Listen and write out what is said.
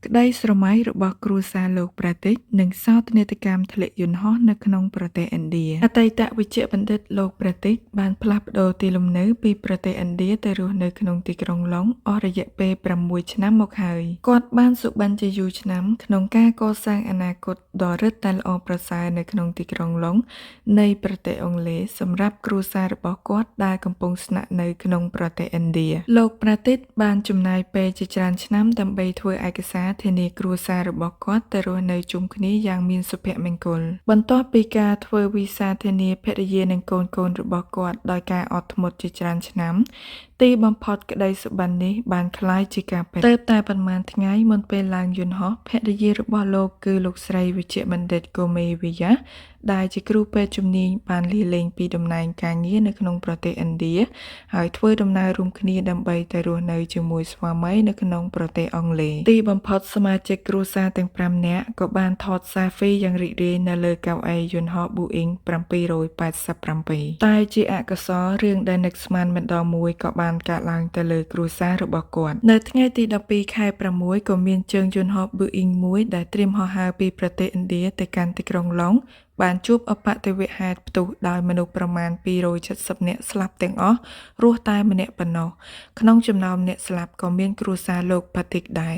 ក្តីស្រមៃរបស់គ្រួសារលោកប្រាទិចនិងសោកនាដកម្មធ្លាក់យន្តហោះនៅក្នុងប្រទេសឥណ្ឌាអតីតវេជ្ជបណ្ឌិតលោកប្រាទិចបានផ្លាស់ប្ដូរទីលំនៅពីប្រទេសឥណ្ឌាទៅរស់នៅក្នុងទីក្រុងឡុងអស់រយៈពេល6ឆ្នាំមកហើយគាត់បានសុបិនជាយូរឆ្នាំក្នុងការកសាងអនាគតដ៏រឹតតែល្អប្រសើរនៅក្នុងទីក្រុងឡុងនៃប្រទេសអង់គ្លេសសម្រាប់គ្រួសាររបស់គាត់ដែលកំពុងស្នាក់នៅក្នុងប្រទេសឥណ្ឌាលោកប្រាទិចបានចំណាយពេលជាច្រើនឆ្នាំដើម្បីធ្វើឯកសារធានាគ្រួសាររបស់គាត់ទៅរស់នៅជុំគ្នាយ៉ាងមានសុភមង្គលបន្ទាប់ពីការធ្វើវីសាធានាភរិយានិងកូនៗរបស់គាត់ដោយការអត់ធ្មត់ជាច្រើនឆ្នាំទីបំផុតក្តីសុបិននេះបានក្លាយជាការពិតទើបតែប៉ុន្មានថ្ងៃមុនពេលឡើងយន្តហោះភរិយារបស់លោកគឺលោកស្រីវិជ្ជបណ្ឌិតកូមេវីយ៉ាដែលជាគ្រូពេទ្យជំនាញបានលាលែងពីតំណែងការងារនៅក្នុងប្រទេសឥណ្ឌាហើយធ្វើដំណើររួមគ្នាដើម្បីទៅរស់នៅជាមួយស្វាមីនៅក្នុងប្រទេសអង់គ្លេសទីបំផុតសមាជិកគ្រួសារទាំង5នាក់ក៏បានថត selfie យ៉ាងរីករាយនៅលើកៅអីយន្តហោះ Boeing 787តែជាអកុសលរឿងដែលនឹកស្មានម្ដងមួយក៏បានកើតឡើងទៅលើគ្រួសាររបស់គាត់នៅថ្ងៃទី12ខែ6ក៏មានជើងយន្តហោះ Boeing មួយដែលត្រៀមហោះហើរពីប្រទេសឥណ្ឌាទៅកាន់ទីក្រុងឡុងបានជួបអបតិវហេតុផ្ទុះដោយមនុស្សប្រមាណ270នាក់ស្លាប់ទាំងអស់រស់តែម្នាក់ប៉ុណ្ណោះក្នុងចំណោមអ្នកស្លាប់ក៏មានគ្រួសារលោកប៉ាទិកដែរ